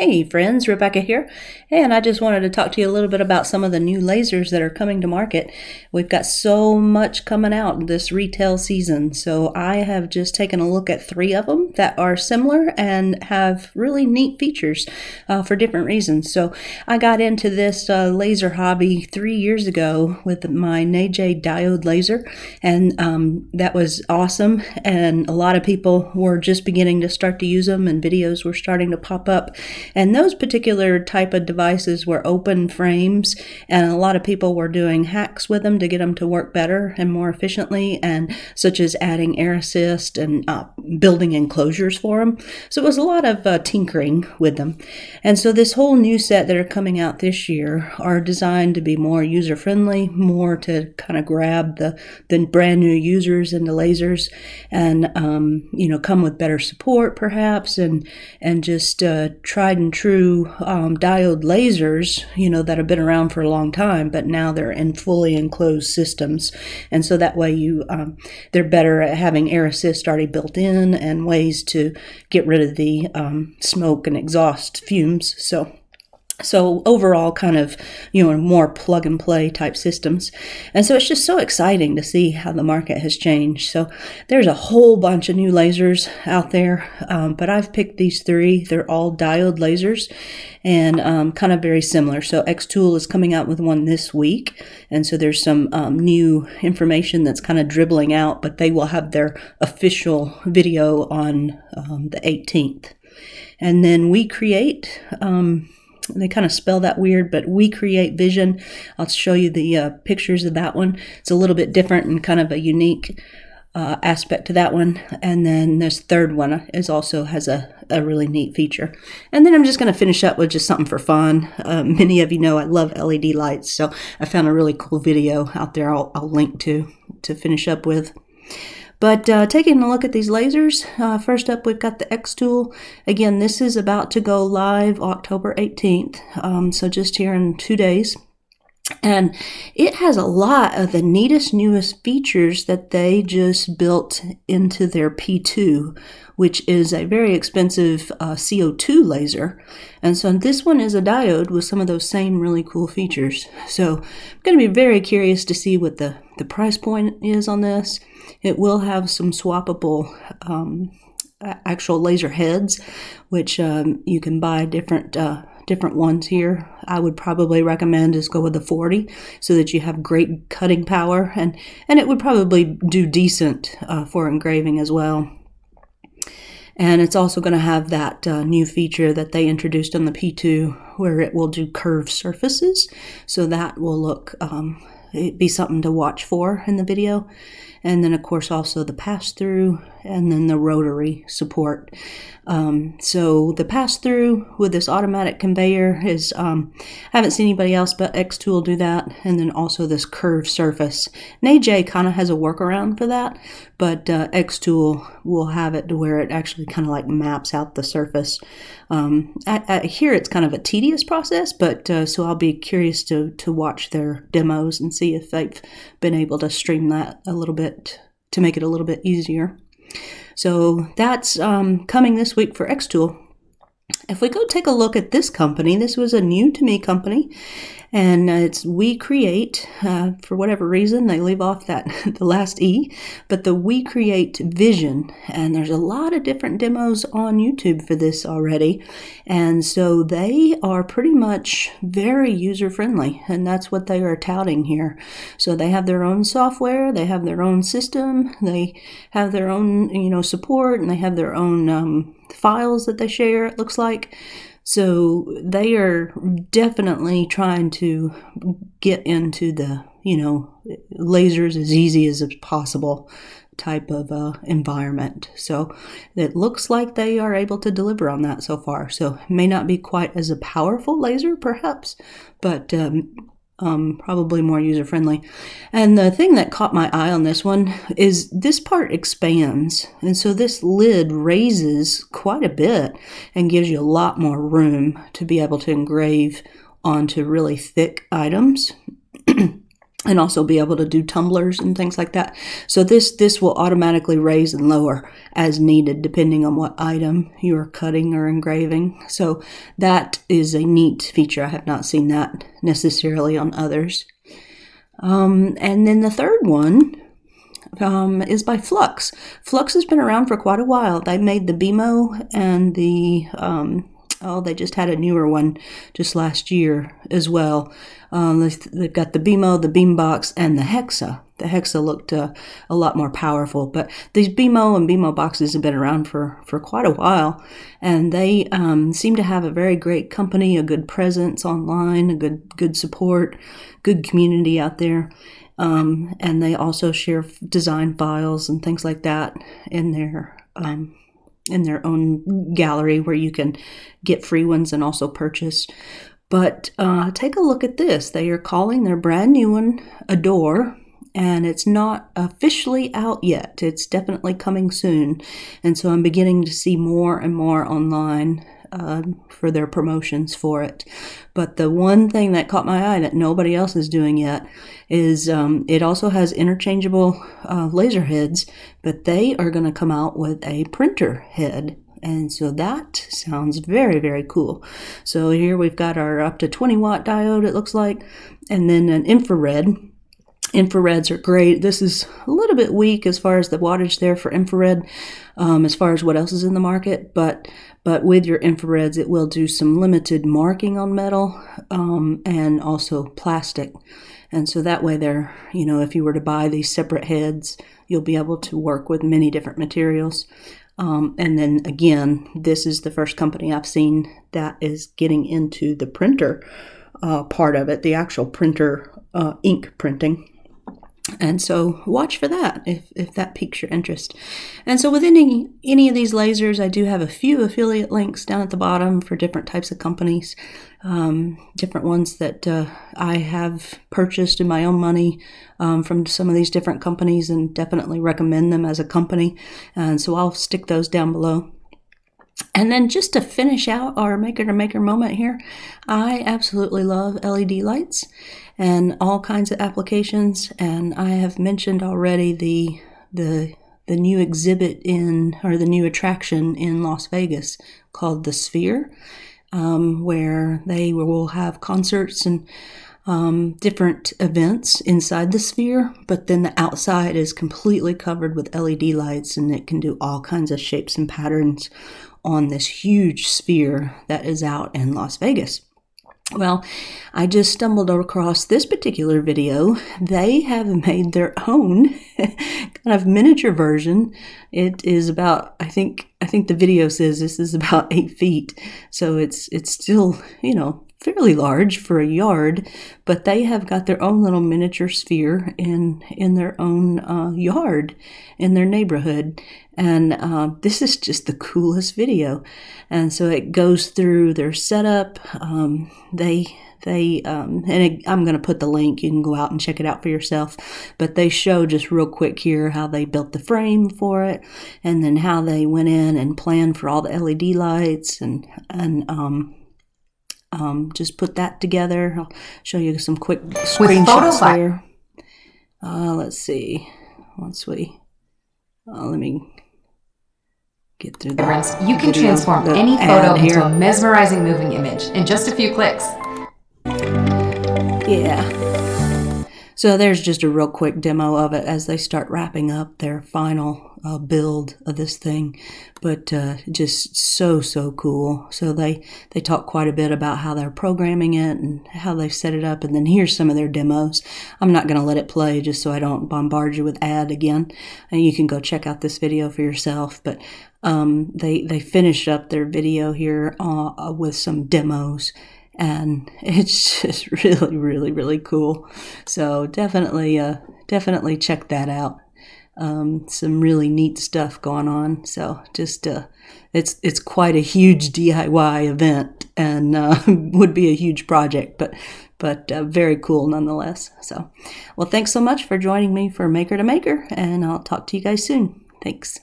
Hey friends, Rebecca here, and I just wanted to talk to you a little bit about some of the new lasers that are coming to market. We've got so much coming out this retail season, so I have just taken a look at 3 of them that are similar and have really neat features for different reasons. So I got into this laser hobby 3 years ago with my Diode laser, and that was awesome, and a lot of people were just beginning to start to use them, and videos were starting to pop up. And those particular type of devices were open frames, and a lot of people were doing hacks with them to get them to work better and more efficiently, and such as adding air assist and building enclosures for them. So it was a lot of tinkering with them. And so this whole new set that are coming out this year are designed to be more user-friendly, more to kind of grab the brand new users into lasers, and come with better support perhaps, and just tried and true diode lasers, that have been around for a long time, but now they're in fully enclosed systems. And so that way they're better at having air assist already built in and ways to get rid of the smoke and exhaust fumes. So overall kind of, more plug and play type systems. And so it's just so exciting to see how the market has changed. So there's a whole bunch of new lasers out there, but I've picked these 3. They're all diode lasers and kind of very similar. So Xtool is coming out with one this week. And so there's some new information that's kind of dribbling out, but they will have their official video on the 18th. And then We Create, they kind of spell that weird, but We Create Vision. I'll show you the pictures of that one. It's a little bit different and kind of a unique aspect to that one. And then this third one also has a really neat feature. And then I'm just going to finish up with just something for fun. Many of you know I love LED lights, so I found a really cool video out there I'll link to finish up with. But taking a look at these lasers, first up we've got the Xtool. Again, this is about to go live October 18th, so just here in 2 days. And it has a lot of the neatest, newest features that they just built into their P2, which is a very expensive CO2 laser. And so this one is a diode with some of those same really cool features. So I'm going to be very curious to see what the price point is on this. It will have some swappable actual laser heads, which you can buy different ones here. I would probably recommend just go with the 40 so that you have great cutting power, and it would probably do decent for engraving as well. And it's also going to have that new feature that they introduced on the P2 where it will do curved surfaces. So that will look be something to watch for in the video. And then, of course, also the pass-through and then the rotary support. So the pass-through with this automatic conveyor is, I haven't seen anybody else but Xtool do that. And then also this curved surface. NAJ kind of has a workaround for that, but Xtool will have it to where it actually kind of like maps out the surface. I hear it's kind of a tedious process, but so I'll be curious to watch their demos and see if they've been able to stream that a little bit to make it a little bit easier. So that's coming this week for Xtool. If we go take a look at this company, this was a new to me company, and it's We Create. For whatever reason, they leave off the last E, but the We Create Vision. And there's a lot of different demos on YouTube for this already. And so they are pretty much very user-friendly, and that's what they are touting here. So they have their own software, they have their own system, they have their own, support, and they have their own files that they share, it looks like. So they are definitely trying to get into the, lasers as easy as possible type of environment. So it looks like they are able to deliver on that so far. So it may not be quite as a powerful laser, perhaps, but probably more user-friendly. And the thing that caught my eye on this one is this part expands. And so this lid raises quite a bit and gives you a lot more room to be able to engrave onto really thick items. and also be able to do tumblers and things like that. So this will automatically raise and lower as needed depending on what item you are cutting or engraving. So that is a neat feature. I have not seen that necessarily on others. And then the third one is by Flux. Flux has been around for quite a while. They made the BMO and the they just had a newer one just last year as well. They've got the BMO, the Beambox, and the Hexa. The Hexa looked a lot more powerful, but these BMO and BMO boxes have been around for quite a while, and they seem to have a very great company, a good presence online, a good support, good community out there. And they also share design files and things like that in their own gallery where you can get free ones and also purchase. But take a look at this. They are calling their brand new one Adore, and it's not officially out yet. It's definitely coming soon. And so I'm beginning to see more and more online for their promotions for it. But the one thing that caught my eye that nobody else is doing yet is it also has interchangeable laser heads, but they are going to come out with a printer head. And so that sounds very, very cool. So here we've got our up to 20 watt diode, it looks like, and then an infrared. Infrareds are great. This is a little bit weak as far as the wattage there for infrared, as far as what else is in the market, but with your infrareds, it will do some limited marking on metal, and also plastic. And so that way there, if you were to buy these separate heads, you'll be able to work with many different materials. And then again, this is the first company I've seen that is getting into the printer part of it, the actual printer ink printing. And so watch for that if that piques your interest. And so with any of these lasers, I do have a few affiliate links down at the bottom for different types of companies, different ones that I have purchased in my own money from some of these different companies, and definitely recommend them as a company. And so I'll stick those down below. And then just to finish out our maker to maker moment here, I absolutely love LED lights and all kinds of applications. And I have mentioned already the new exhibit the new attraction in Las Vegas called the Sphere, where they will have concerts and different events inside the Sphere, but then the outside is completely covered with LED lights, and it can do all kinds of shapes and patterns on this huge sphere that is out in Las Vegas. Well, I just stumbled across this particular video. They have made their own kind of miniature version. It is about, I think the video says this is about 8 feet. So it's still, fairly large for a yard, but they have got their own little miniature sphere in their own yard in their neighborhood. And this is just the coolest video. And so it goes through their setup. I'm going to put the link. You can go out and check it out for yourself. But they show just real quick here how they built the frame for it, and then how they went in and planned for all the LED lights and just put that together. I'll show you some quick screenshots there. Let's see. Let me get through that. You can transform any photo into a mesmerizing moving image in just a few clicks. Yeah. So there's just a real quick demo of it as they start wrapping up their final build of this thing. But just so cool. So they talk quite a bit about how they're programming it and how they set it up. And then here's some of their demos. I'm not going to let it play just so I don't bombard you with ad again. And you can go check out this video for yourself. But they finish up their video here with some demos. And it's just really cool. So definitely check that out. Some really neat stuff going on. So just it's quite a huge DIY event, and would be a huge project, but very cool nonetheless. So, well, thanks so much for joining me for Maker to Maker, and I'll talk to you guys soon. Thanks.